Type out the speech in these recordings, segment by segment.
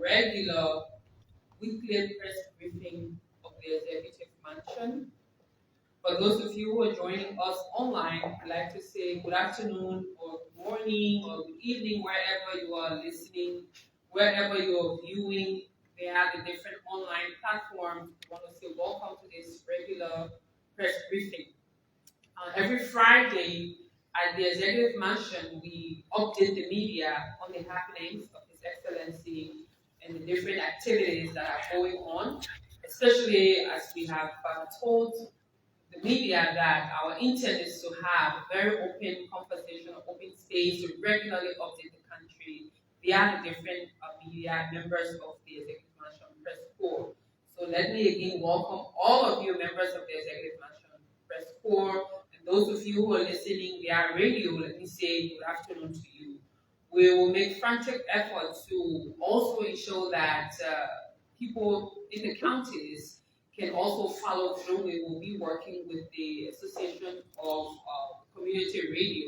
regular weekly press briefing of the Executive Mansion. For those of you who are joining us online, I'd like to say good afternoon or good morning or good evening, wherever you are listening, wherever you're viewing via the different online platforms. We want to say welcome to this regular press briefing. Every Friday at the Executive Mansion, we update the media on the happenings of His Excellency and the different activities that are going on, especially as we have told the media that our intent is to have a very open conversation, open space to regularly update the country via the different media members of the Executive Mansion Press Corps. So let me again welcome all of you members of the Executive Mansion Press Corps, and those of you who are listening via radio, let me say good afternoon to you. We will make frantic efforts to also ensure that people in the counties can also follow through. We will be working with the Association of Community Radio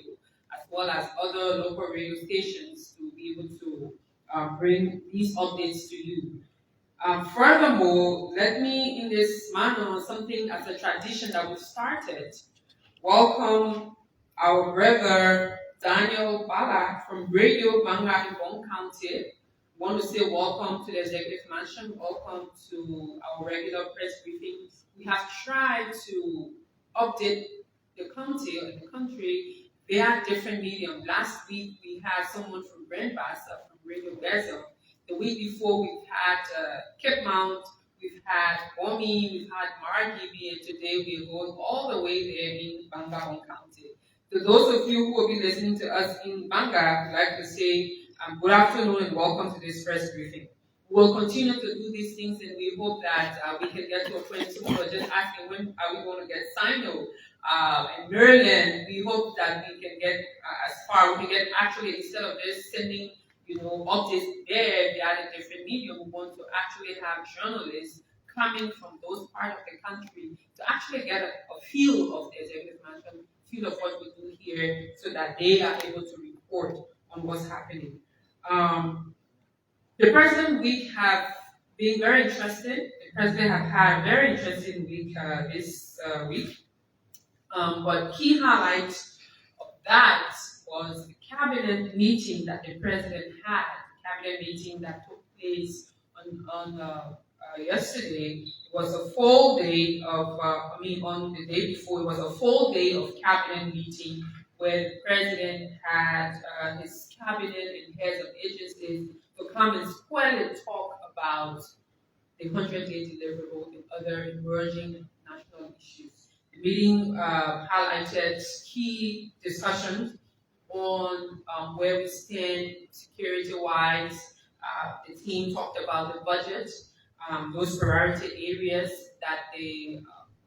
as well as other local radio stations to be able to bring these updates to you. Furthermore, let me, in this manner, something as a tradition that we started, welcome our brother Daniel Bala from Radio Banga in Bon County. Want to say welcome to the Executive Mansion, welcome to our regular press briefings. We have tried to update the county or the country via different medium. Last week we had someone from Brandbassa from Radio Bezel. The week before we've had Cape Mount, we've had Bomi, we've had Margibi, and today we are going all the way there in Bangabong County. To those of you who will be listening to us in Banga, I'd like to say good afternoon and welcome to this press briefing. We'll continue to do these things and we hope that we can get to a point. People are just asking when are we going to get Sino in Maryland. We hope that we can get as far. We can get actually instead of just sending updates there via the different media, we want to actually have journalists coming from those parts of the country to actually get a feel of the Executive Mansion, feel of what we do here, so that they are able to report on what's happening. The President Week have been very interesting. The President have had a very interesting week this week. But key highlight of that was the cabinet meeting that the President had, cabinet meeting that took place on yesterday. It was a full day of, on the day before, it was a full day of cabinet meeting where the President had his cabinet and heads of agencies to come and squarely talk about the 100-day deliverable and other emerging national issues. The meeting highlighted key discussions on where we stand security-wise. The team talked about the budget, those priority areas that the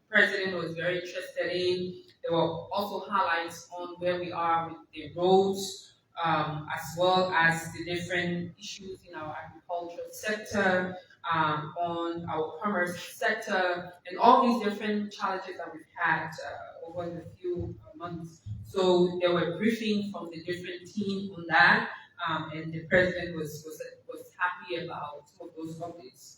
President was very interested in. There were also highlights on where we are with the roads, as well as the different issues in our agricultural sector, on our commerce sector, and all these different challenges that we've had over the few months. So there were briefings from the different teams on that, and the President was happy about some of those updates.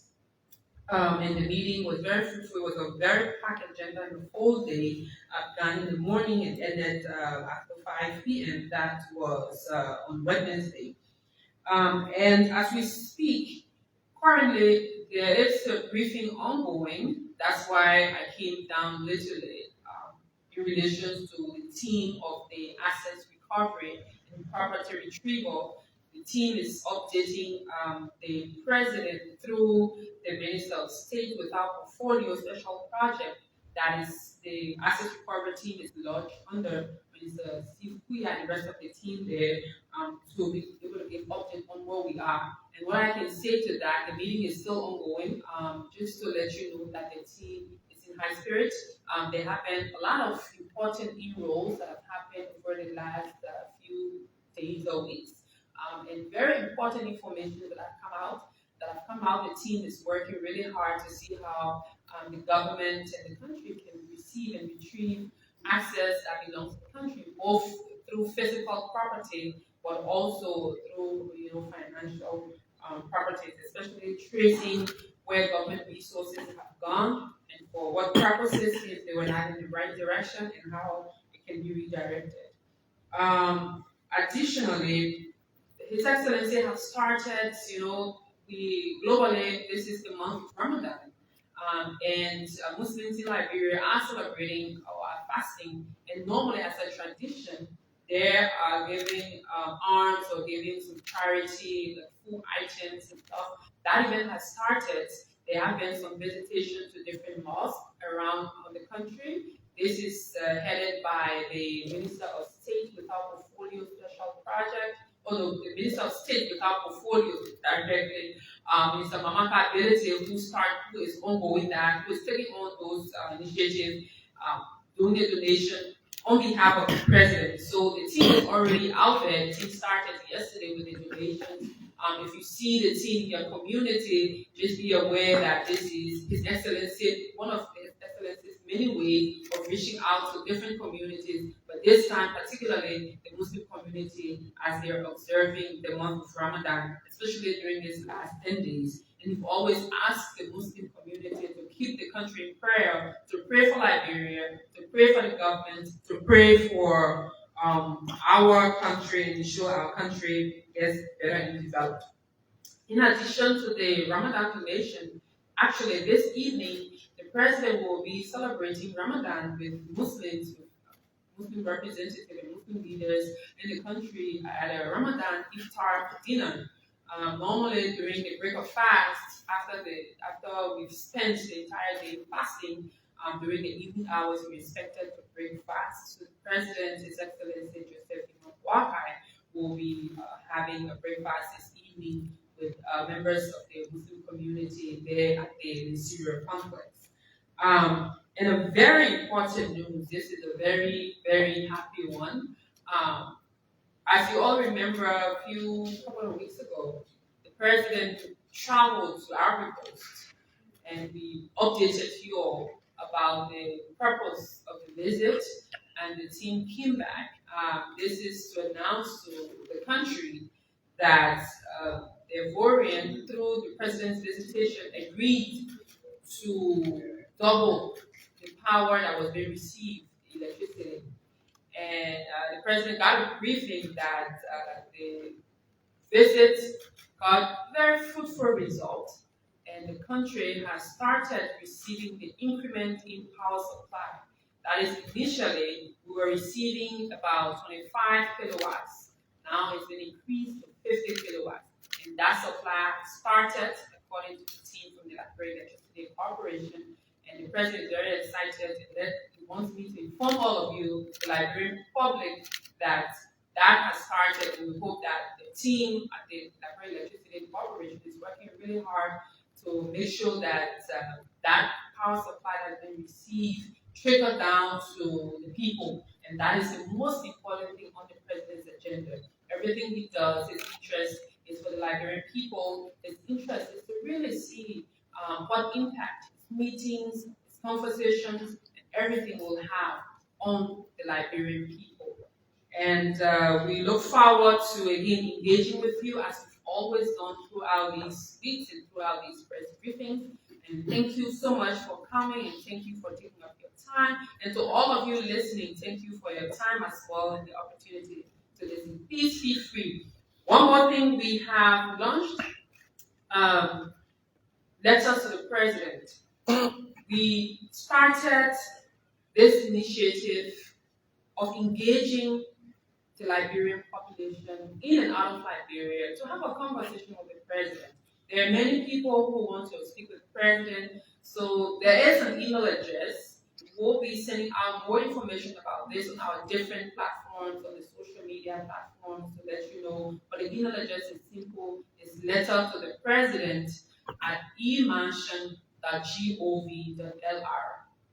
And the meeting was very fruitful. It was a very packed agenda the whole day, began in the morning and ended after 5 p.m. That was on Wednesday. And as we speak, currently there is a briefing ongoing. That's why I came down literally in relation to the team of the assets recovery and property retrieval. The team is updating the President through the Minister of State with our portfolio special project that is the asset recovery team is lodged under Minister Steve Kuya and the rest of the team there to be able to give update on where we are. And what I can say to that, the meeting is still ongoing, just to let you know that the team is in high spirits. There have been a lot of important enrolls that have happened over the last few days or weeks. And very important information that have come out. The team is working really hard to see how the government and the country can receive and retrieve assets that belongs to the country, both through physical property, but also through financial properties, especially tracing where government resources have gone and for what purposes if they were not in the right direction and how it can be redirected. Um, Additionally, His Excellency has started, we globally, this is the month of Ramadan. And Muslims in Liberia are celebrating or are fasting. And normally, as a tradition, they are giving arms or giving some charity, like food items and stuff. That event has started. There have been some visitation to different mosques around the country. This is headed by the Minister of State without Portfolio Special Project, although the Minister of State without Portfolio directly, Mr. Mamaka Ability, who is ongoing that, who is taking on those initiatives, doing the donation on behalf of the president. So the team is already out there. The team started yesterday with the donations. If you see the team in your community, just be aware that this is His Excellency, one of His Excellency's many ways of reaching out to different communities, but this time particularly the Muslim community as they're observing the month of Ramadan, especially during these last 10 days. And we've always asked the Muslim community to keep the country in prayer, to pray for Liberia, to pray for the government, to pray for our country and ensure our country gets better and developed. In addition to the Ramadan donation, actually this evening the president will be celebrating Ramadan with Muslims, with Muslim representatives and Muslim leaders in the country at a Ramadan iftar dinner. Normally during the break of fast, after we've spent the entire day fasting, during the evening hours we expected to break fast. So the president, His Excellency Joseph Wakai, will be having a breakfast this evening with members of the Muslim community there at the Syria complex. And a very important news, this is a very, very happy one. Um, as you all remember, couple of weeks ago, the president traveled to Ivory Coast and we updated you all about the purpose of the visit, and the team came back. This is to announce to the country that the Ivorian, through the president's visitation, agreed to double the power that was being received in electricity. And the president got a briefing that the visit got very fruitful results, and the country has started receiving the increment in power supply. That is, initially we were receiving about 25 kilowatts. Now it's been increased to 50 kilowatts, and that supply started according to the team from the Liberia Electricity Corporation. And the president is very excited that he wants me to inform all of you, the Liberian public, that that has started, and we hope that the team at the Liberia Electricity Corporation is working really hard to make sure that that power supply has been received trickle down to the people, and that is the most important thing on the president's agenda. Everything he does, his interest is for the Liberian people. His interest is to really see what impact his meetings, his conversations, and everything will have on the Liberian people. And we look forward to again engaging with you as we've always done throughout these weeks and throughout these press briefings. And thank you so much for coming, and thank you for taking up your time. And to all of you listening, thank you for your time as well and the opportunity to listen. Please feel free. One more thing, we have launched letters to the president. We started this initiative of engaging the Liberian population in and out of Liberia to have a conversation with the president. There are many people who want to speak with the president, so there is an email address. We'll be sending out more information about this on our different platforms, on the social media platforms, to let you know. But the email address is simple. It's letter to the president at emansion.gov.lr.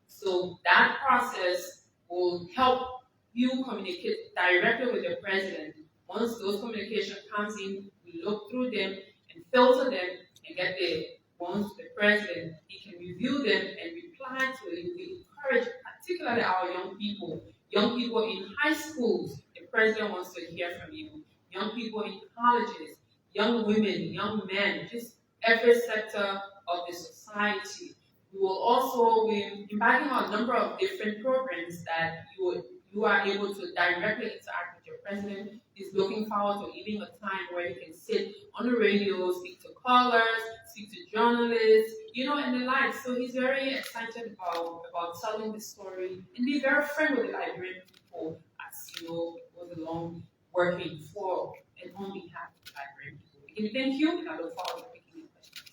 So that process will help you communicate directly with the president. Once those communication comes in, we look through them and filter them and get the ones to the president. He can review them and reply to it. We encourage particularly our young people in high schools. The president wants to hear from you. Young people in colleges, young women, young men, just every sector of the society. We will also be embarking on a number of different programs that you are able to directly interact with your president. He's looking forward to giving a time where he can sit on the radio, speak to callers, speak to journalists, and the like. So he's very excited about telling the story and be very frank with the Liberian people as goes along working for and on behalf of the Liberian people. Again, thank you, and I look forward to picking your questions.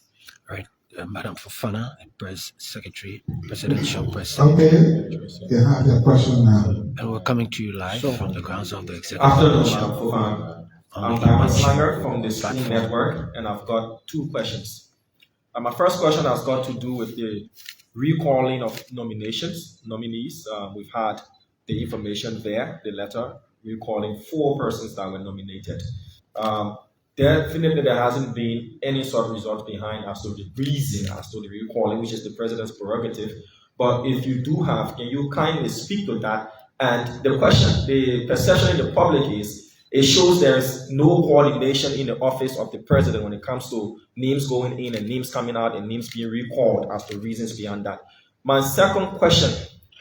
Right. Madam Fofana, Press Secretary, Presidential Press Okay, Secretary. you have your question now. And we're coming to you live from the grounds of the Executive Afternoon, Mansion Madam Fofana. on I'm the Cameron Mansion Slanger from the School platform. Network, and I've got two questions. My first question has got to do with the recalling of nominees. We've had the information there, the letter recalling 4 persons that were nominated. Definitely, there hasn't been any sort of result behind as to the reason as to the recalling, which is the president's prerogative. But if you do have, can you kindly speak to that? And the perception in the public is, it shows there is no coordination in the office of the president when it comes to names going in and names coming out and names being recalled as to reasons beyond that. My second question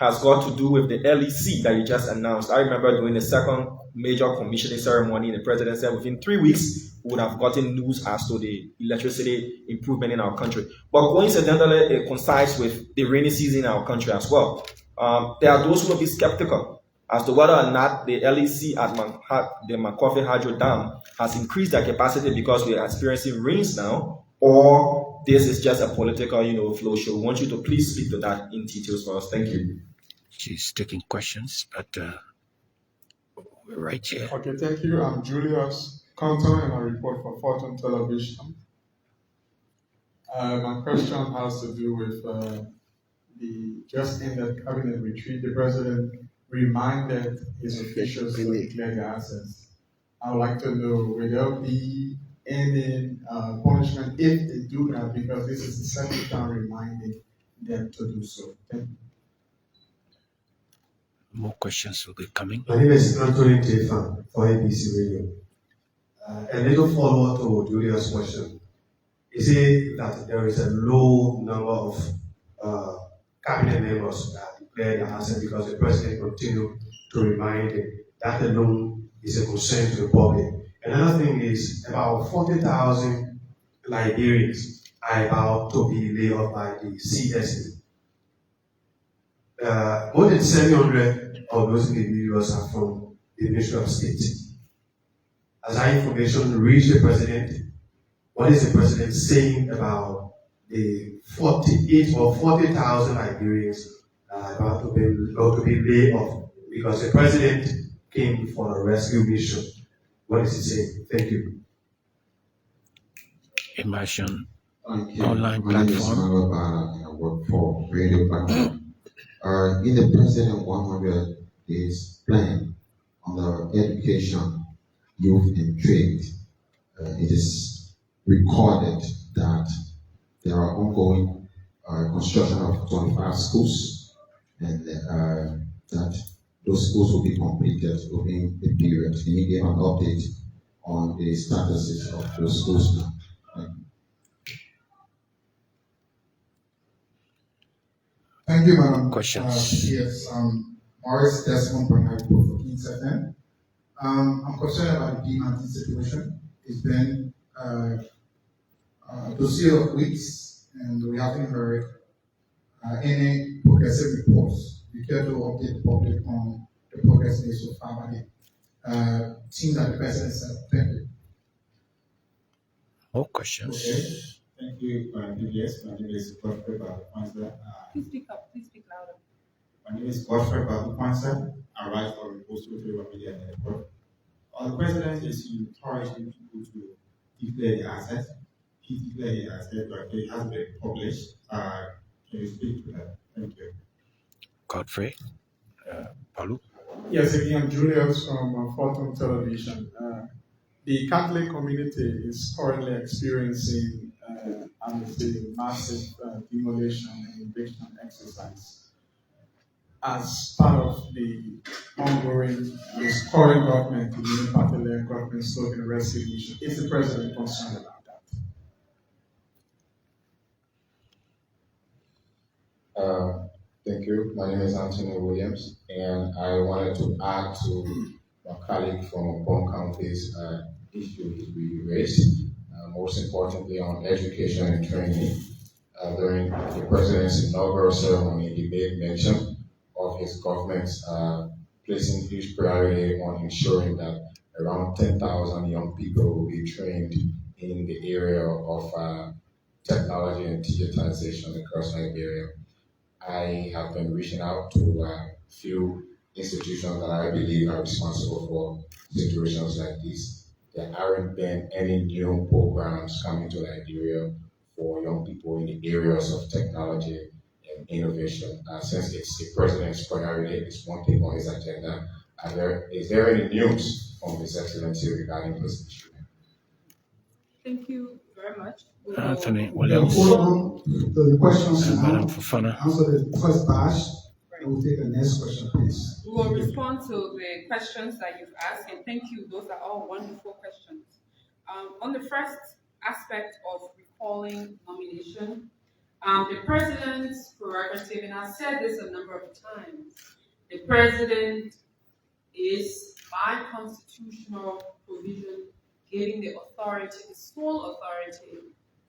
has got to do with the LEC that you just announced. I remember doing the second major commissioning ceremony, and the president said within 3 weeks we would have gotten news as to the electricity improvement in our country. But coincidentally, it coincides with the rainy season in our country as well. There are those who will be skeptical as to whether or not the LEC at the Makofe Hydro Dam has increased their capacity because we are experiencing rains now, or this is just a political, flow show. We want you to please speak to that in details for us. Thank you. She's taking questions, but we're right here. Okay, thank you. I'm Julius Compton, and I report for Fortune Television. My question has to do with the just ended cabinet retreat. The president reminded his officials to declare their assets. I would like to know, will there be any punishment if they do that? Because this is the second time reminding them to do so. Thank you. More questions will be coming. My name is Anthony Tefan for ABC Radio. A little follow-up to Julia's question. You say that there is a low number of cabinet members that declare their assets because the president continued to remind them. That alone is a concern to the public. Another thing is about 40,000 Liberians are about to be laid off by the CSA. More than 700 of those individuals are from the Ministry of State. As that information reached the president, what is the president saying about the 48 or 40,000 Liberians about to be laid off? Because the president came for a rescue mission. What is he saying? Thank you. Immersion Okay. online My name is platform. Manuel Bana, and I work for Radio Platform. In the President 100 Days Plan on the education, youth, and trade, it is recorded that there are ongoing construction of 25 schools, and that those schools will be completed within the period. Can you give an update on the statuses of those schools now? Thank you, Madam. Questions? Yes, Morris Desmond Bernard for Kings FM. I'm concerned about the D-Mountain situation. It's been a dossier of weeks, and we haven't heard any progressive reports. We care to update the public on the progress made so far by the team that the president set up. Thank you. More questions? Okay. Thank you, yes, my name is Godfrey Babupansa. Please speak up. Please speak louder. My name is Godfrey Babupansa. I write for the Postal Favor Media Network. The president is encouraging people to declare the assets. He declared the asset, but it has been published. Can you speak to that? Thank you. Godfrey? Paulu? Yes, again, Julius from Fortune Television. The Catholic community is currently experiencing, I would say, massive demolition and eviction exercise. as part of the ongoing, this current government, the new party-led government slogan resolution. Is the president concerned about that? Thank you. My name is Anthony Williams, and I wanted to add to my colleague from Upon County's issue we raised, most importantly on education and training. During the president's inaugural ceremony, he made mention of his government's placing huge priority on ensuring that around 10,000 young people will be trained in the area of technology and digitization across Liberia. I have been reaching out to a few institutions that I believe are responsible for situations like this. There aren't been any new programs coming to Nigeria for young people in the areas of technology and innovation. Since it's the president's priority, it's one thing on his agenda. Is there any news from His Excellency regarding this issue? Thank you very much. Anthony We'll Williams hold on to the questions and now. Madam Fofana. Answer the first batch, and we'll take the next question, please. We will respond to the questions that you've asked, and thank you. Those are all wonderful questions. On the first aspect of recalling nomination, the president's prerogative, and I've said this a number of times, the president is by constitutional provision giving the authority, the sole authority,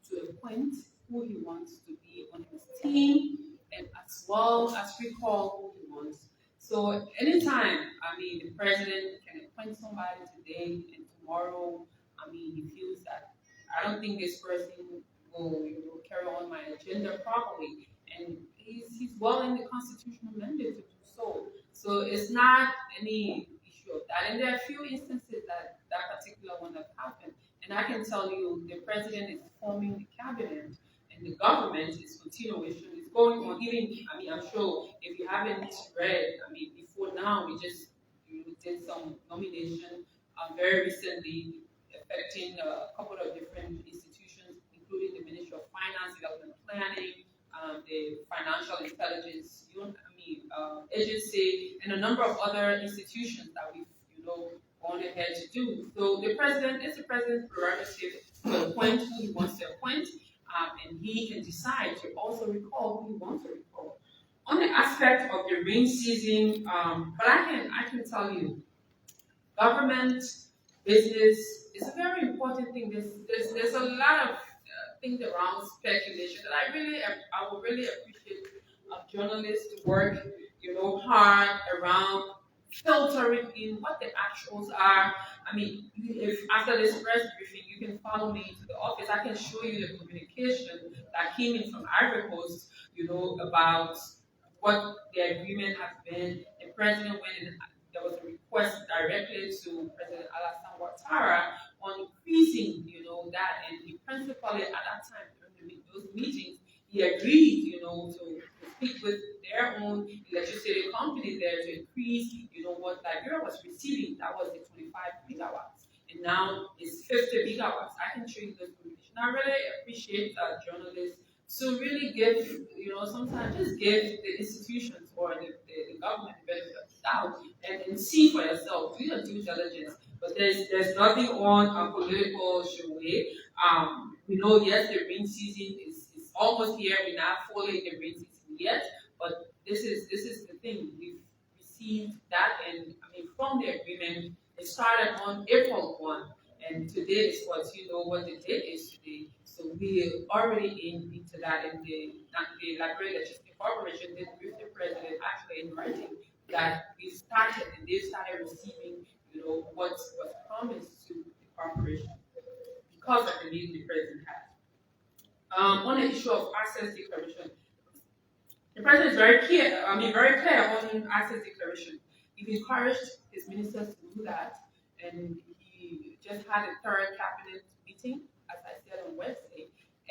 to appoint who he wants to be on his team and as well as recall who he wants. So anytime, the president can appoint somebody today and tomorrow, he feels that I don't think this person will carry on my agenda properly. And he's well in the constitutional mandate to do so. So it's not any issue of that. And there are a few instances that particular one that happened. And I can tell you the president is forming the cabinet and the government is continuation. It's going on. Even, I'm sure if you haven't read, before now, we just did some nomination very recently affecting a couple of different institutions, including the Ministry of Finance, Development Planning, the Financial Intelligence Agency, and a number of other institutions that we've gone ahead to do. So the president is the president's prerogative to appoint who he wants to appoint, and he can decide to also recall who he wants to recall. On the aspect of the rain season, but I can tell you, government business is a very important thing. There's a lot of things around speculation that I would really appreciate journalists to work hard around filtering in what the actuals are. If after this press briefing you can follow me to the office, I can show you the communication that came in from Ivory Coast, about what the agreement has been. The president went in, there was a request directly to President Alassane Ouattara on increasing, that, and he principally at that time during those meetings, he agreed, to speak with their own electricity company there to increase, what Liberia was receiving. That was the 25 megawatts, and now it's 50 megawatts. I can show you those information. I really appreciate journalists to really give, sometimes just give the institutions or the government the benefit of the doubt and see for yourself, do your due diligence. But there's nothing on a political way. We know, yes, the rain season is almost here. We're not fully in the rain season yet, but this is the thing. We've received that, and from the agreement, it started on April 1, and today is what the date is today. So we're already into that, and the Liberia Electricity Corporation did brief the president actually in writing that we started, and they started receiving, what was promised to the corporation because of the need the president had. On the issue of access declaration, the president is very clear on access declaration. He encouraged his ministers to do that, and he just had a third cabinet meeting, as I said, on Wednesday,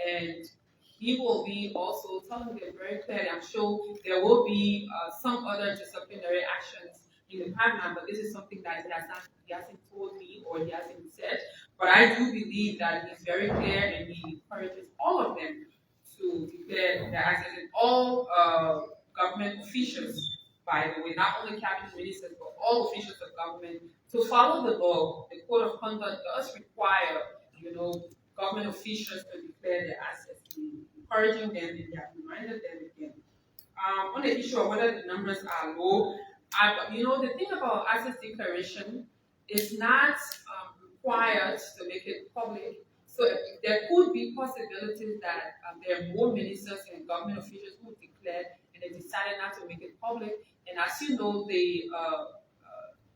and he will be also telling them very clearly. I'm sure there will be some other disciplinary actions in the pipeline, but this is something that he hasn't told me or he hasn't said. But I do believe that he's very clear, and he encourages all of them to declare their access, and all government officials by the way, not only cabinet ministers, but all officials of government to follow the law. The code of conduct does require, government officials to declare their assets, encouraging them, and they have reminded them again. On the issue of whether the numbers are low, the thing about assets declaration is not required to make it public. So there could be possibilities that there are more ministers and government officials who declared and they decided not to make it public. And as you know, the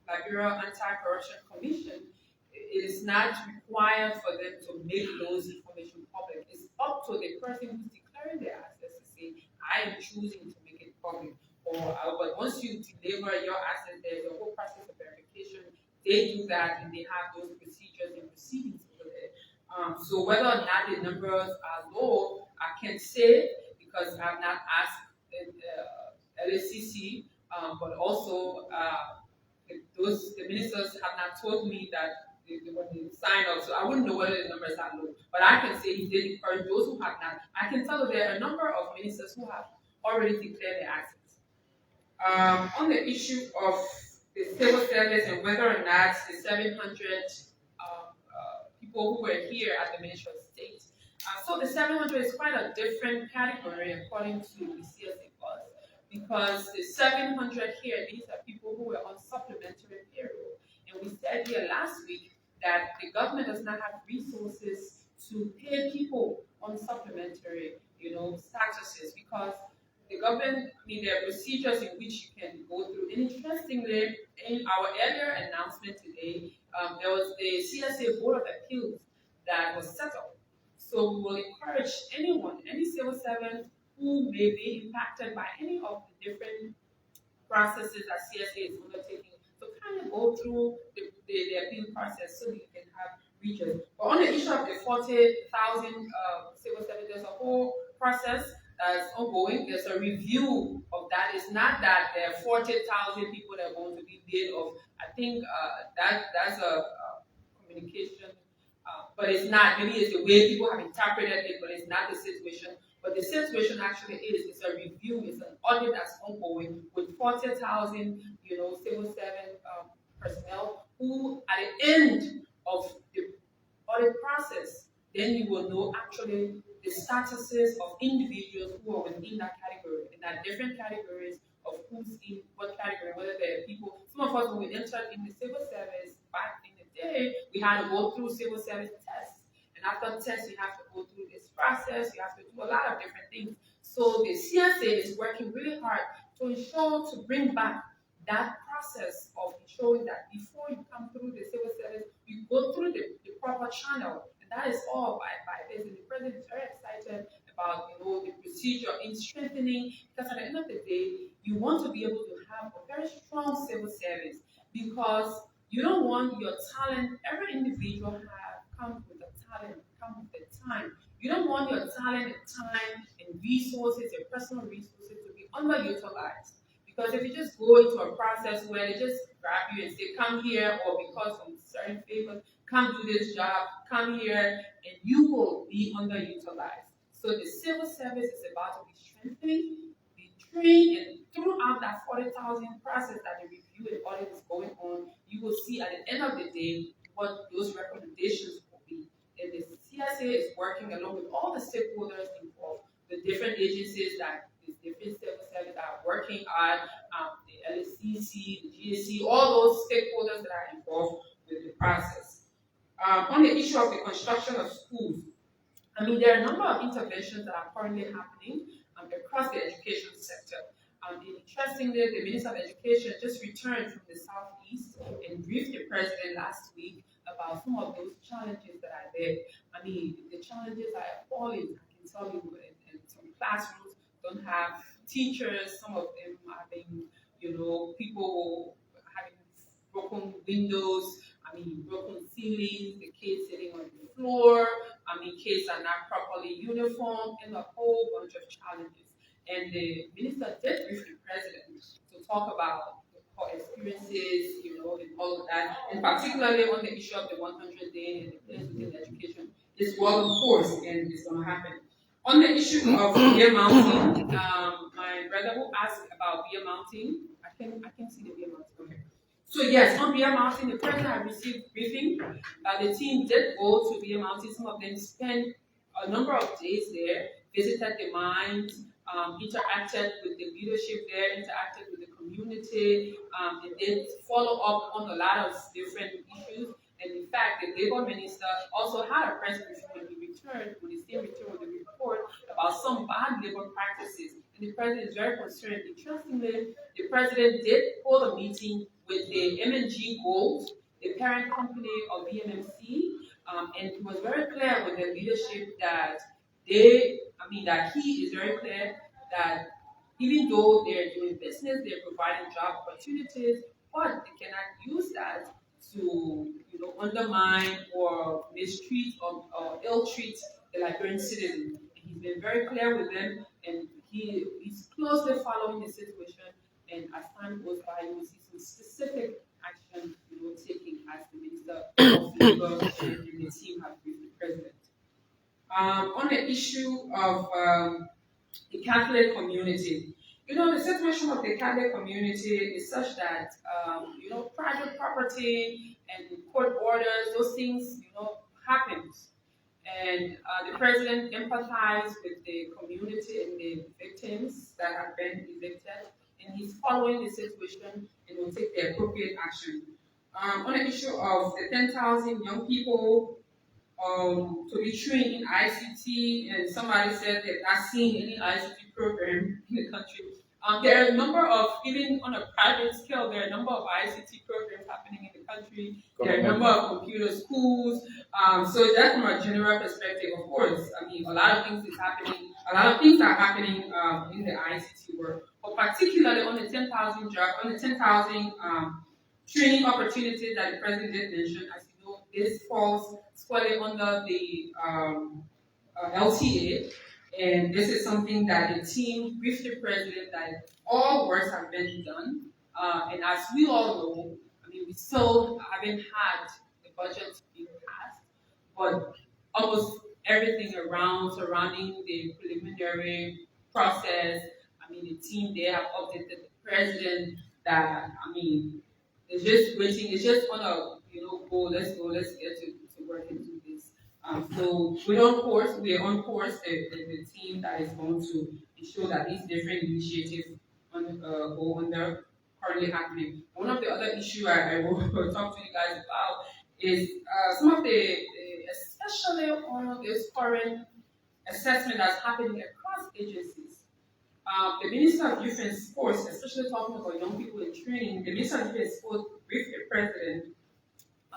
Liberia Anti-Corruption Commission, it is not required for them to make those information public. It's up to the person who's declaring their assets to say, I am choosing to make it public. But once you deliver your assets, there's a whole process of verification. They do that and they have those procedures and proceedings over there. So whether or not the numbers are low, I can't say because I've not asked LACC, but also the ministers have not told me that when they sign up, so I wouldn't know whether the numbers are low. But I can say he did encourage those who have not. I can tell you there are a number of ministers who have already declared their assets. On the issue of the civil service and whether or not the 700 people who were here at the Ministry of State. So the 700 is quite a different category according to the CSA bus, because the 700 here, these are people who were on supplementary payroll. And we said here last week that the government does not have resources to pay people on supplementary, statuses, because the government, there are procedures in which you can go through. And interestingly, in our earlier announcement today, there was the CSA Board of Appeals that was set up. So we will encourage anyone, any civil servant who may be impacted by any of the different processes that CSA is undertaking to kind of go through the appeal process so that you can have regions. But on the issue of the 40,000 civil servants, there's a whole process that's ongoing. There's a review of that. It's not that there are 40,000 people that are going to be paid off. I think that's a communication, but it's not. Maybe it's the way people have interpreted it, but it's not the situation. But the situation actually it's a review, it's an audit that's ongoing with 40,000, civil servant personnel who, at the end of the audit process, then you will know actually the statuses of individuals who are within that category. And there are different categories of who's in what category, whether they're people. Some of us, when we entered in the civil service back in the day, we had to go through civil service tests. And after tests, you have to go through this process, you have to do a lot of different things. So the CSA is working really hard to ensure to bring back that process of ensuring that before you come through the civil service, you go through the proper channel. And that is all by this. And the president is very excited about the procedure in strengthening, because at the end of the day, you want to be able to have a very strong civil service, because you don't want your talent, every individual comes with a talent, comes with the time. You don't want your talent and time and resources, your personal resources, to be underutilized. Because if you just go into a process where they just grab you and say, come here, or because of certain favors, come do this job, come here, and you will be underutilized. So the civil service is about to be strengthened, be trained, and throughout that 40,000 process that the review and audit is going on, you will see at the end of the day what those recommendations will be. And the CSA is working along with all the stakeholders involved, the different agencies that these different civil service are working on, the LACC, the GAC, all those stakeholders that are involved with the process. On the issue of the construction of schools, there are a number of interventions that are currently happening across the education sector. Interestingly, the Minister of Education just returned from the Southeast and briefed the President last week about some of those challenges that are there. The challenges are appalling. I can tell you, and some classrooms don't have teachers. Some of them having, people having broken windows. Broken ceilings. The kids sitting on the floor. Kids are not properly uniformed, and a whole bunch of challenges. And the minister did brief the president to talk about her experiences, and all of that, and particularly on the issue of the 100 day and the place within education. It's well, of course, and it's going to happen. On the issue of beer mounting, my brother who asked about beer mounting, I can see the beer mountain. Okay. So yes, on beer mountain, the president had received briefing. The team did go to beer mountain. Some of them spent a number of days there, visited the mines, interacted with the leadership there, interacted with the community, and then follow up on a lot of different issues. And in fact, the labor minister also had a press briefing when he returned, when he still returned with a report about some bad labor practices. And the president is very concerned. Interestingly, the president did hold a meeting with the M&G Gold, the parent company of BMMC, and he was very clear with the leadership that that he is very clear that even though they're doing business, they're providing job opportunities, but they cannot use that to undermine or mistreat or ill-treat the Liberian citizens. And he's been very clear with them, and he's closely following the situation. And as time goes by, you will see some specific action taken as the Minister of Labor and the team have briefed the President. On the issue of the Catholic community, the situation of the Catholic community is such that, private property and court orders, those things, happens. And the president empathized with the community and the victims that have been evicted, and he's following the situation and will take the appropriate action. On the issue of the 10,000 young people to be trained in ICT, and somebody said they've not seen any ICT program in the country. There are a number of, even on a private scale, there are a number of ICT programs happening in the country. There are a number of computer schools. So that's from a general perspective, of course. A lot of things is happening. A lot of things are happening in the ICT world, but particularly on the 10,000 training opportunities that the president did mention. As you know, this falls squarely under the LTA. And this is something that the team briefed the president that all works have been done. And as we all know, we still haven't had the budget being passed, but almost everything surrounding the preliminary process, the team, they have updated the president that, it's just waiting, it's just on a, let's get to work and do this. So we are on course, the team that is going to ensure that these different initiatives go under currently happening. One of the other issues I will talk to you guys about is some of the especially on this current assessment that's happening across agencies. The Minister of Youth and Sports, especially talking about young people in training, the Minister of Youth and Sports briefed the President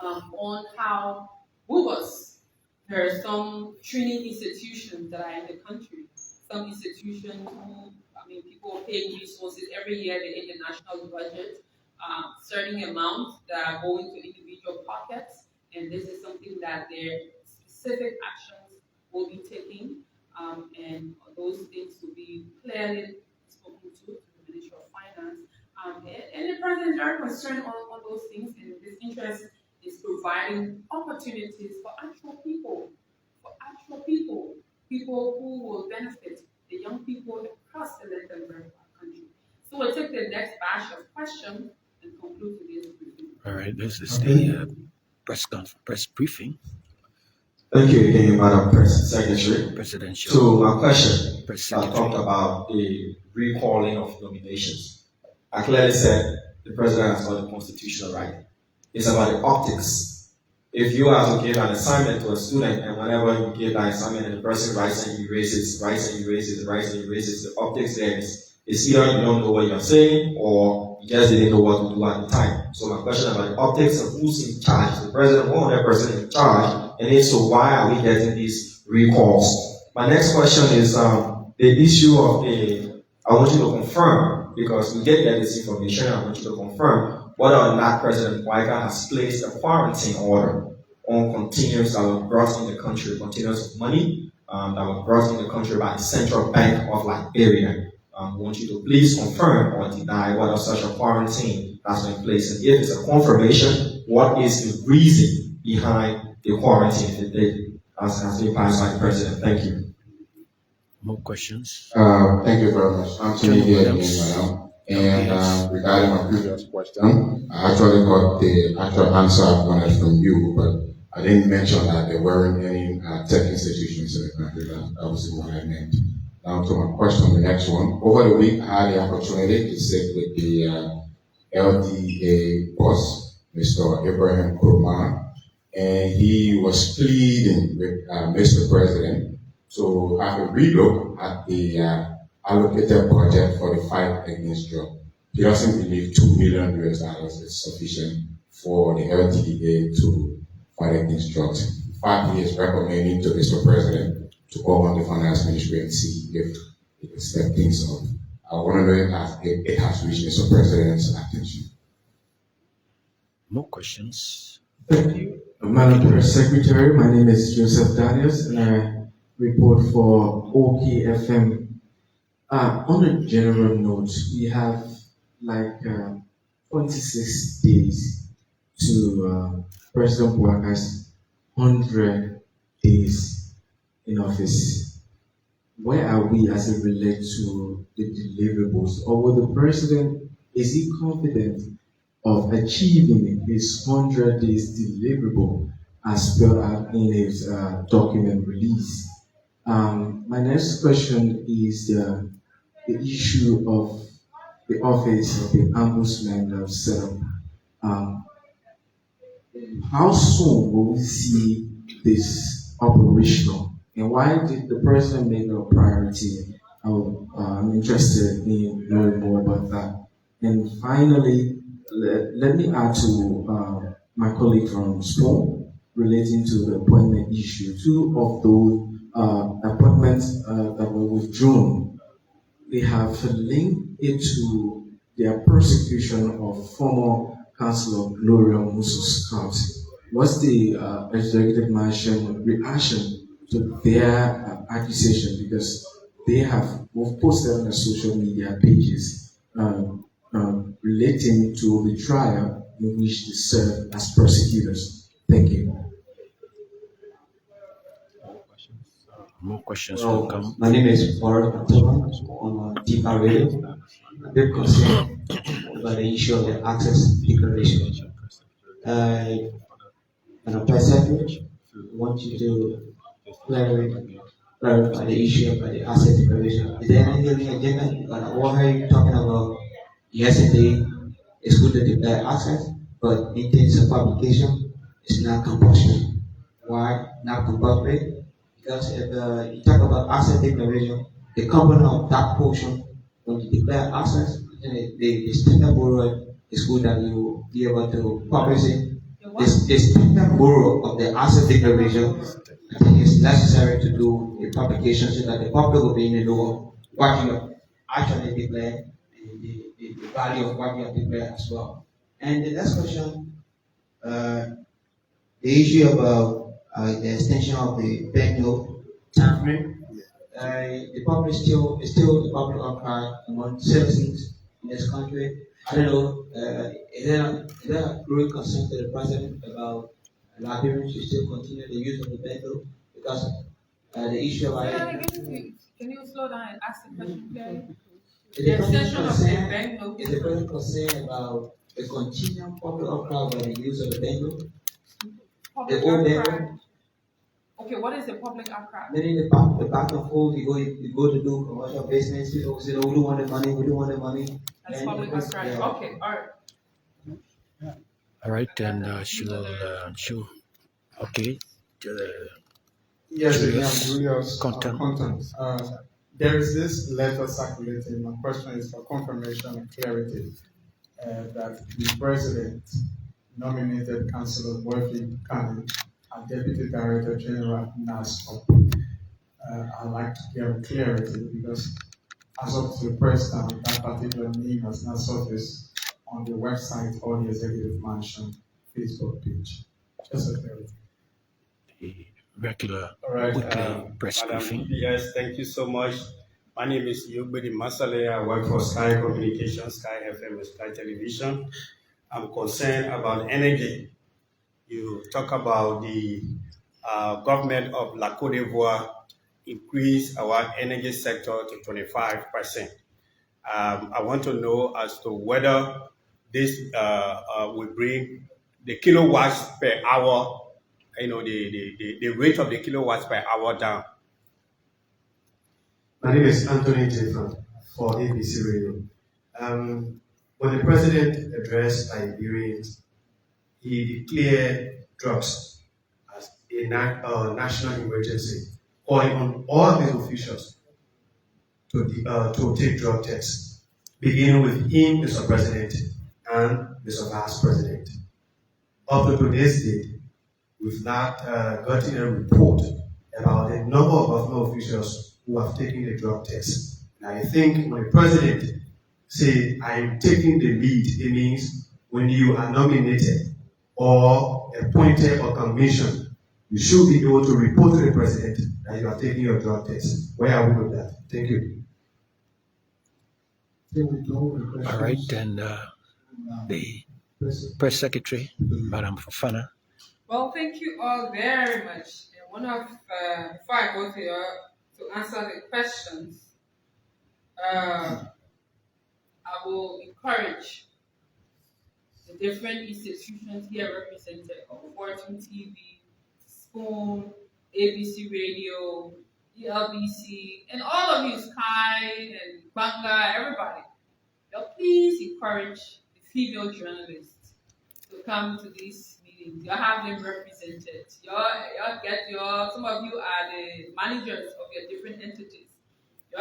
on how bogus there are some training institutions that are in the country. Some institutions who, people pay resources every year, they hit the national budget, certain amounts that are going to individual pockets, and this is something that their specific actions will be taking, and those things will be clearly spoken to the Ministry of Finance. And the President is very concerned on those things, and this interest is providing opportunities for actual people who will benefit the young people across the length and breadth of our country. So we'll take the next batch of questions and conclude today's briefing. All right, this is the press briefing. Thank you again, Madam Press Secretary. Presidential. So my question, I talked about the recalling of nominations. I clearly said the president has got the constitutional right. It's about the optics. If you are to give an assignment to a student, and whenever you give that assignment and the person writes and erases, the optics there is either you don't know what you're saying or you just didn't know what to do at the time. So my question about the optics of who's in charge, the president, 100% in charge, and if so, why are we getting these recalls? My next question is the issue of I want you to confirm, because we did get this information, I want you to confirm whether or not President Weiger has placed a quarantine order on containers that were brought in the country, containers of money that were brought in the country by the Central Bank of Liberia. I want you to please confirm or deny whether such a quarantine has been placed. And if it's a confirmation, what is the reason behind the quarantine if it did, as has been passed by the President? Thank you. More questions? Thank you very much. Anthony here again, madam. And Yes. regarding my previous question, I actually got the actual answer I wanted from you, but I didn't mention that there weren't any tech institutions in the country. That was what I meant. Now to my question, the next one. Over the week, I had the opportunity to sit with the LDA boss, Mr. Abraham Kurman, and he was pleading with Mr. President to have a relook at the allocated budget for the fight against drug. He doesn't believe $2 million is sufficient for the LTA to fight against drugs. In fact, he is recommending to Mr. President to call on the finance ministry and see if it can step things up. I want to know if it has reached Mr. President's attention. More questions? Thank you. Madam Press Secretary, my name is Joseph Daniels and I report for OKFM. On a general note, we have like 26 days to President Buhari's 100 days in office. Where are we as it relates to the deliverables? Or will the president, is he confident of achieving his 100 days deliverable as spelled out in his document release? My next question is the issue of the office of the ombudsman that was set up. Um, how soon will we see this operational? And why did the president make it a priority? I'm interested in knowing more about that. And finally, let me add to my colleague from SPON relating to the appointment issue. Two of those appointments that were withdrawn, they have linked it to their persecution of former Councillor Gloria Musu Scott. What's the executive mansion reaction to their accusation? Because they have both posted on their social media pages relating to the trial in which they serve as prosecutors. Thank you. More questions will Well, come. my name is Warren Antoine on DPA Radio. I'm very concerned about the issue of the access declaration. And a press secretary, I want you to clarify the issue about the asset declaration. Is there any living agenda? What are you talking about? Yesterday, it's good to declare assets, but in terms of publication, it's not compulsory. Why not compulsory? Because if you talk about asset declaration, the component of that portion, when you declare assets, the standard borrower is good that you be able to publish it. The standard borrower of the asset declaration, I think it's necessary to do a publication so that the public will be in the know of what you have actually declared and the value of what you have declared as well. And the next question, the issue about the extension of the bank note time frame. The public is still the public outcry among citizens in this country. I don't know, is there a growing concern to the president about Liberians to still continue the use of the bank note? Because the issue of Can you slow down and ask the question clearly? is The extension of the bank note. the president concerned about the continuing public outcry by the use of the bank note? Public The old bank outcry. note? Okay, what is the public outcry? Meaning the back and forth, you go to do commercial business, people say, oh, we don't want the money, we don't want the money. That's And public outcry. yeah. Okay, all right. All right, then she'll. Okay. Yes, we Julius, have Julius content. content. There is this letter circulating. My question is for confirmation and clarity that the president nominated Councillor Wolfie Kane as Deputy Director General NASCOP. I'd like to get clarity because as of the press time, that particular name has not surfaced on the website or the Executive Mansion Facebook page. Just a clarity. The regular All right, weekly press Madam briefing. PPS, thank you so much. My name is Yogbedi Masale. I work for Sky Communications, Sky FM, and Sky Television. I'm concerned about energy. You talk about the government of La Côte d'Ivoire increase our energy sector to 25%. I want to know as to whether this will bring the kilowatts per hour, the rate of the kilowatts per hour down. My name is Anthony Jeffan for ABC Radio. When the president addressed Liberians, he declared drugs as a national emergency, calling on all his officials to take drug tests, beginning with him, Mr. President, and Mr. Vice President. Up to today's date, we've not gotten a report about the number of government officials who have taken the drug test. And I think when the president say, I am taking the lead, it means when you are nominated or appointed or commissioned, you should be able to report to the president that you are taking your drug test. Where are we with that? Thank you. All right, and the press secretary, Madam Fofana. Well, thank you all very much. And before I go to answer the questions, I will encourage the different institutions here represented of Fortune TV, Spoon, ABC Radio, ELBC, and all of you, Sky and Banga, everybody. Please encourage the female journalists to come to these meetings. You have them represented. Some of you are the managers of your different entities.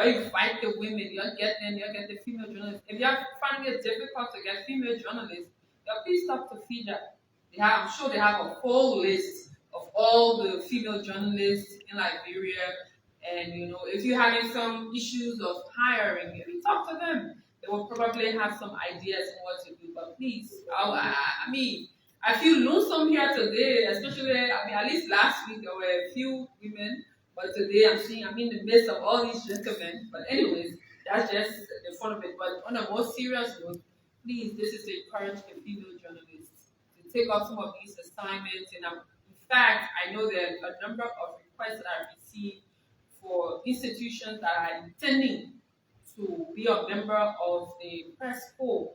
You fight the women, you get the female journalists. If you're finding it difficult to get female journalists, please talk to FIDA. I'm sure they have a full list of all the female journalists in Liberia. And if you're having some issues of hiring, maybe talk to them. They will probably have some ideas on what to do. But please, I feel lonesome here today, especially, at least last week there were a few women, but today I'm in the midst of all these gentlemen. But anyways, that's just the fun of it. But on a more serious note, please, this is to encourage the female journalists to take up some of these assignments. And in fact, I know there are a number of requests that I've received for institutions that are intending to be a member of the press corps.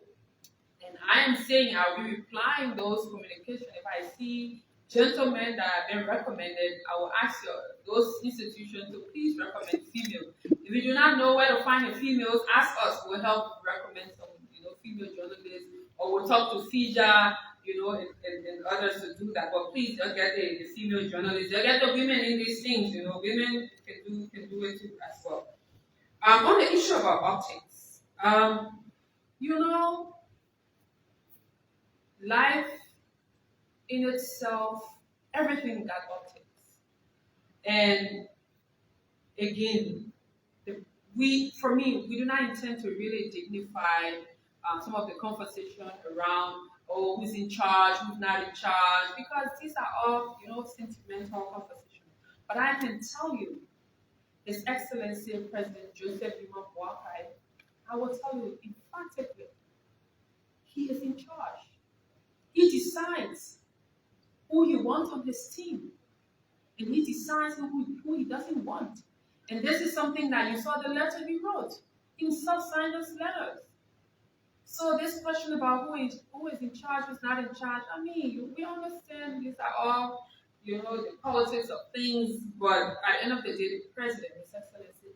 And I am saying I'll be replying those communications. If I see gentlemen that have been recommended, I will ask those institutions to please recommend female. If you do not know where to find the females, ask us. We'll help recommend some female journalists, or we'll talk to FIJA, and others to do that. But please don't get the female journalists. Don't get the women in these things. Women can do it too as well. On the issue about optics, life in itself, everything got optics. And again, we do not intend to really dignify some of the conversation around, who's in charge, who's not in charge, because these are all, sentimental conversations. But I can tell you, His Excellency President Joseph Yuma Boakai, I will tell you emphatically, he is in charge. He decides who he wants on his team, and he decides who he doesn't want. And this is something that you saw the letter he wrote. He himself signed those letters. So this question about who is in charge, who's not in charge, we understand these are all, the politics of things, but at the end of the day, the president, His Excellency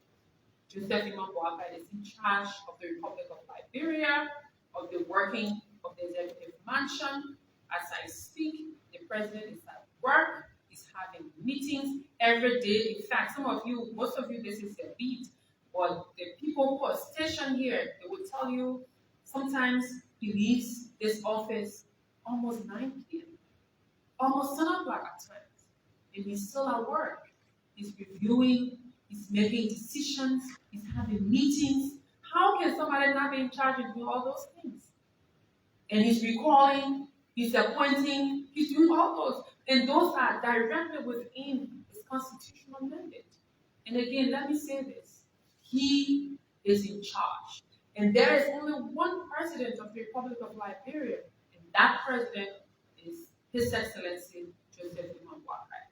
Joseph Yuma Boakai, is in charge of the Republic of Liberia, of the working of the executive mansion. As I speak, the president is at work, he's having meetings every day. In fact, most of you, this is a beat, but the people who are stationed here, they will tell you sometimes he leaves this office almost 9 p.m., almost 10 o'clock at times, and he's still at work. He's reviewing, he's making decisions, he's having meetings. How can somebody not be in charge of doing all those things? And he's recalling, he's appointing, he's doing all those. And those are directly within his constitutional mandate. And again, let me say this. He is in charge. And there is only one president of the Republic of Liberia, and that president is His Excellency Joseph Yuma Boakai.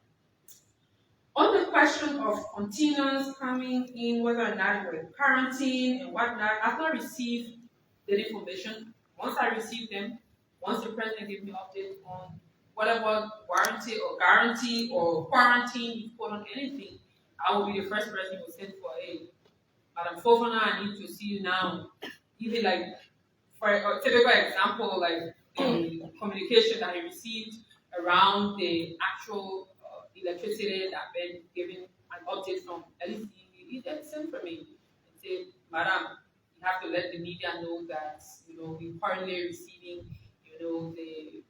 On the question of containers coming in, whether or not we're in quarantine and whatnot, I've not received that information. Once I receive them, once the president gives me update on whatever warranty or guarantee or quarantine you put on anything, I will be the first person who send for a Madam Fofana, I need to see you now. Even like for a typical example, like the communication that I received around the actual electricity that been given an update from LEC, he then sent for me and said, Madam, you have to let the media know that we're currently receiving, the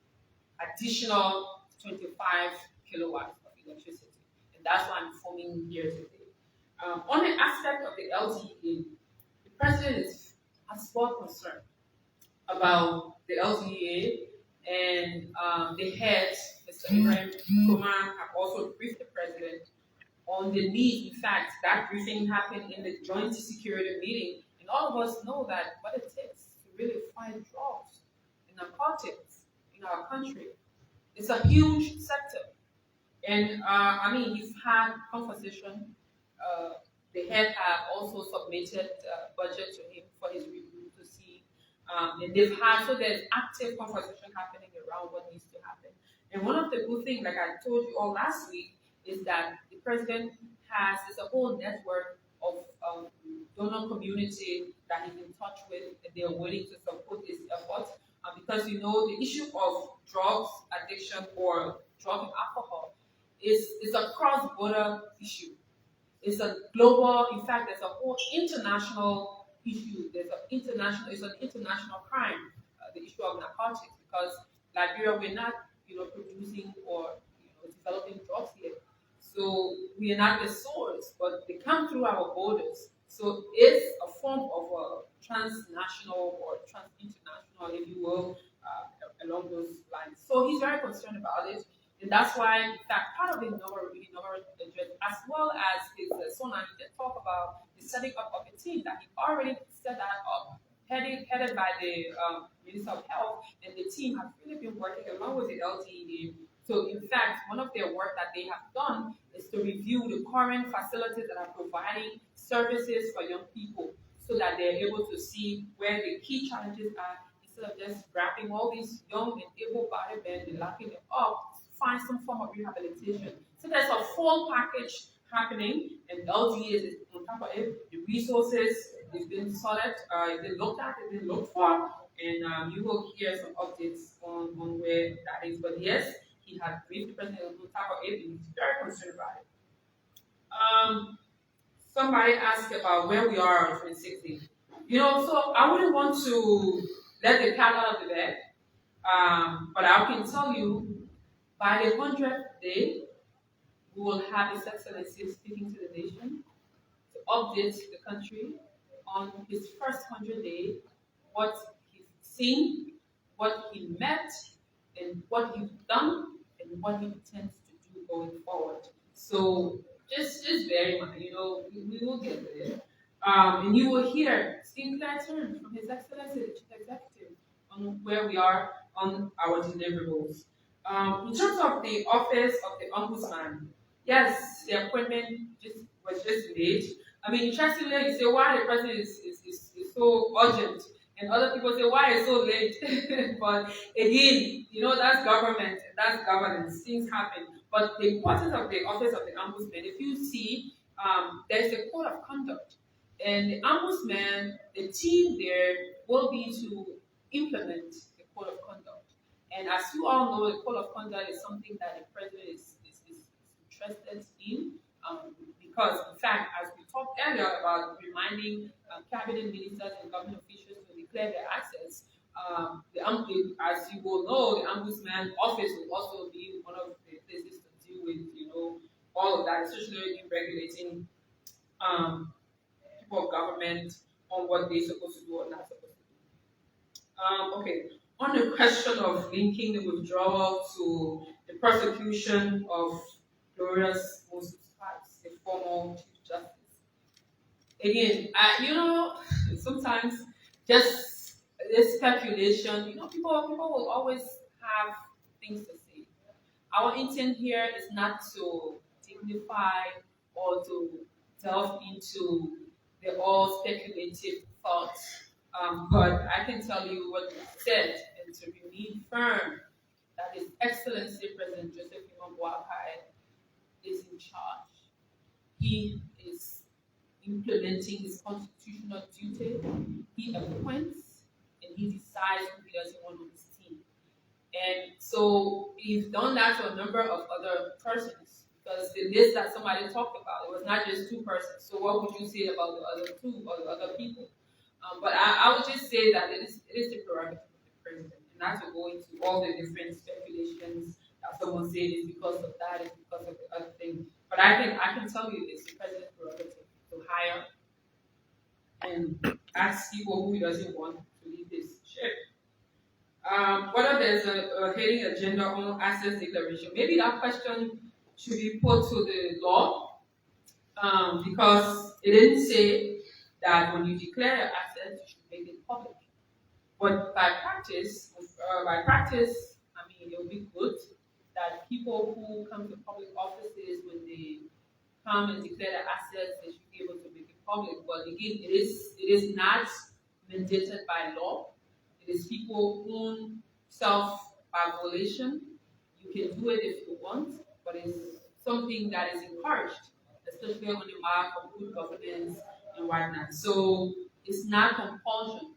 additional 25 kilowatts of electricity. And that's why I'm informing here today. On the aspect of the LTE, the president has more concern about the LTE, and the head, Mr. Ibrahim Kumar, have also briefed the president on the need. In fact, that briefing happened in the joint security meeting, and all of us know that what it takes to really fight drugs and narcotics in our country. It's a huge sector. And you've had conversation. The head have also submitted budget to him for his review to see. And there's active conversation happening around what needs to happen. And one of the good things, like I told you all last week, is that the president there's a whole network of donor community that he's in touch with, and they are willing to support his efforts. Because the issue of drugs addiction or drug and alcohol is a cross-border issue. It's a global, in fact, there's a whole international issue. It's an international crime, the issue of narcotics, because Liberia, we're not, producing or, developing drugs here. So we are not the source, but they come through our borders. So it's a form of a transnational or trans-international, if you will, along those lines. So he's very concerned about it. And that's why, in fact, part of the number address, as well as his son, and he did talk about the setting up of a team that he already set that up, headed by the Minister of Health, and the team has really been working along with the LTE. So, in fact, one of their work that they have done is to review the current facilities that are providing services for young people, so that they're able to see where the key challenges are, instead of just grabbing all these young and able-bodied men and locking them up. Find some form of rehabilitation. So there's a full package happening, and LTE is on top of it. The resources is being sorted, it's been looked at, it's been looked for, and you will hear some updates on where that is. But yes, he had briefed the president on top of it, and he's very concerned about it. Somebody asked about where we are on 2060. So I wouldn't want to let the cat out of the bag, but I can tell you, by the 100th day, we will have His Excellency speaking to the nation to update the country on his first 100 days, what he's seen, what he met, and what he's done, and what he intends to do going forward. So just bear in mind, we will get there. And you will hear in clear terms from His Excellency, the Chief Executive, on where we are on our deliverables. In terms of the office of the ombudsman, yes, the appointment was just made. Interestingly, you say why the president is so urgent, and other people say why it's so late. But again, that's government, that's governance. Things happen. But the importance of the office of the ombudsman, if you see, there's a code of conduct, and the ombudsman, the team there will be to implement the code of conduct. And as you all know, the code of conduct is something that the president is interested in, because, in fact, as we talked earlier about reminding cabinet ministers and government officials to declare their assets, as you will know, the ombudsman office will also be one of the places to deal with, all of that, especially in regulating people of government on what they're supposed to do or not supposed to do. Okay. On the question of linking the withdrawal to the prosecution of Glorious Moses Parks, the former Chief Justice. Again, sometimes just this speculation, people will always have things to say. Our intent here is not to dig quantify or to delve into the all speculative thoughts. But I can tell you what was said and to remain firm that His Excellency President Joseph Boakai is in charge. He is implementing his constitutional duty. He appoints and he decides who he doesn't want on his team. And so he's done that to a number of other persons because the list that somebody talked about, it was not just two persons. So what would you say about the other two or the other people? But I would just say that it is the prerogative of the president, and not to go into all the different speculations that someone said is because of that, is because of the other thing. But I can tell you it's the president's prerogative to hire and ask people who he doesn't want to lead this ship. Whether there's a heading agenda on assets declaration, maybe that question should be put to the law because it didn't say that when you declare your assets, you should make it public. But by practice, I mean, it would be good that people who come to public offices, when they come and declare their assets, they should be able to make it public. But again, it is not mandated by law. It is people's own self-regulation. You can do it if you want, but it's something that is encouraged, especially on the mark of good governance and whatnot. So it's not compulsion,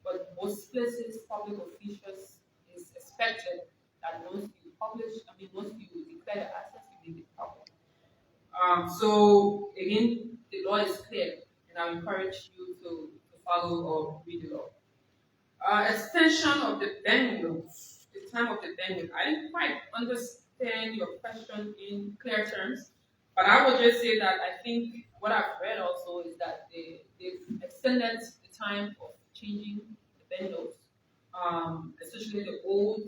but most places, public officials is expected that once you declare the assets, you make it public. So again, the law is clear, and I encourage you to follow or read the law. Extension of the bank notes, the time of the bank note. I didn't quite understand your question in clear terms, but I will just say that I think what I've read also is that they've extended the time of changing the bank notes, especially the old.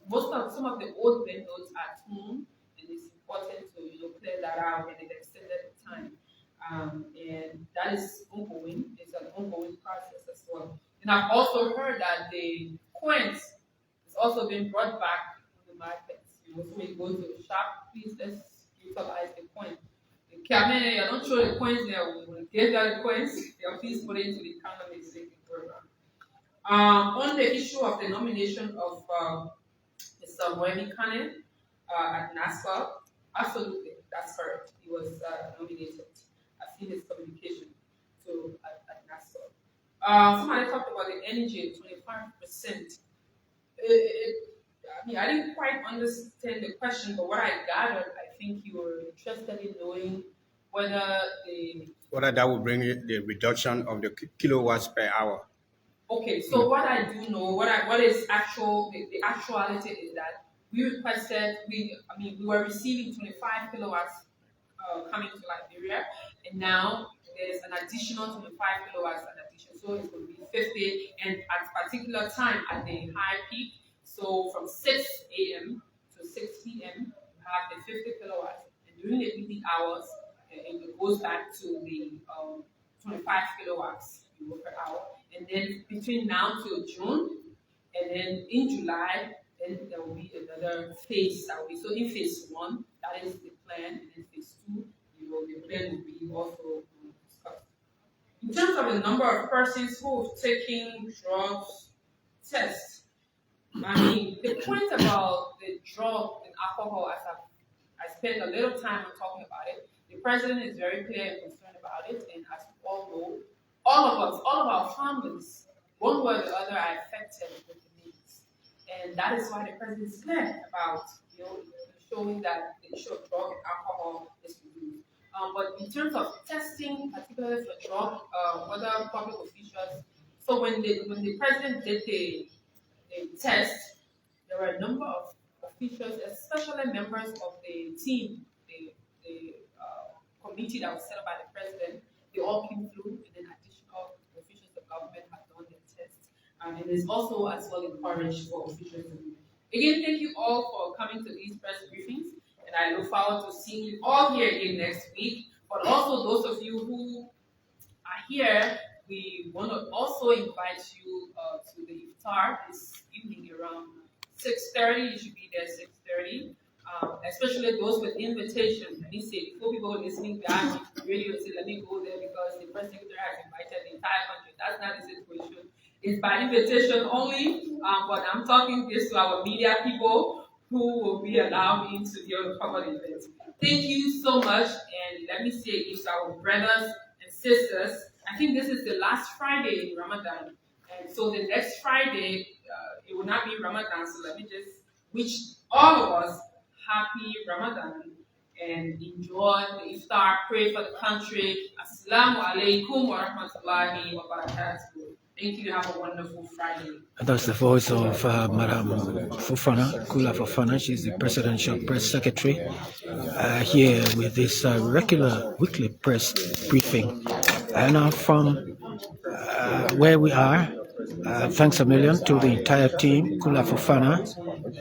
Some of the old bank notes are torn, and it's important to clear that out, and they've extended the time. And that is ongoing. It's an ongoing process as well. And I've also heard that the coins has also been brought back to the markets. So when you go to the shop, please let's utilize the coin. I don't show the coins there. When you get the coins, please put it into the economic saving program. On the issue of the nomination of Mr. Wemi Kane at NASFA, absolutely, that's correct. He was nominated. I've seen his communication at NASFA. Somebody talked about the energy, 25%. I didn't quite understand the question, but what I gathered, I think you were interested in knowing whether that will bring the reduction of the kilowatts per hour. Okay, so what I do know, what is the actuality is that we were receiving 25 kilowatts coming to Liberia, and now there's an additional 25 kilowatts in addition, so it's going to be 50, and at a particular time at the high peak, so from 6 a.m. to 6 p.m., you have the 50 kilowatts, and during the evening hours, it goes back to the 25 kilowatts per hour, and then between now till June, and then in July, then there will be another phase. So in phase 1, that is the plan, and in phase 2, the plan will be also discussed. In terms of the number of persons who have taken drugs tests, the point about the drug and alcohol, as I spent a little time on talking about it, the president is very clear and concerned about it, and as we all know, all of our families, one way or the other, are affected with the needs. And that is why the president is clear about showing that the issue of drug and alcohol is reduced. But in terms of testing, particularly for drug, other public officials, so when the president did the test, there were a number of officials, especially members of the team, the committee that was set up by the president. They all came through, and then additional officials of government have done their tests. And it's also as well encouraged for officials to do. Again, thank you all for coming to these press briefings, and I look forward to seeing you all here again next week. But also those of you who are here, we want to also invite you to the iftar this evening around 6:30. You should be there 6:30. especially those with invitation. Let me say, before people listening back, radio say, let me go there because the press secretary has invited the entire country. That's not the situation. It's by invitation only, but I'm talking this to our media people who will be allowed into the uncovered event. Thank you so much, and let me say it's our brothers and sisters. I think this is the last Friday in Ramadan, and so the next Friday, it will not be Ramadan, so let me just wish all of us happy Ramadan and enjoy the iftar. Pray for the country. Assalamu alaikum wa rahmatullahi wa barakatuh. Thank you. Have a wonderful Friday. That's the voice of Madam Fofana, Kula Fofana. She's the Presidential Press Secretary here with this regular weekly press briefing. And from where we are, thanks a million to the entire team. Kula Fofana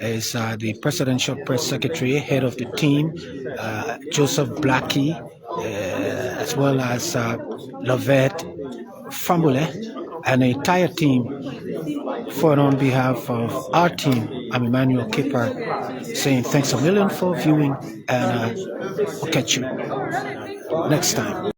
is the Presidential Press Secretary, head of the team, Joseph Blackie, as well as Lovette Fambule, and the entire team. For on behalf of our team, I'm Emmanuel Kipper, saying thanks a million for viewing, and we'll catch you next time.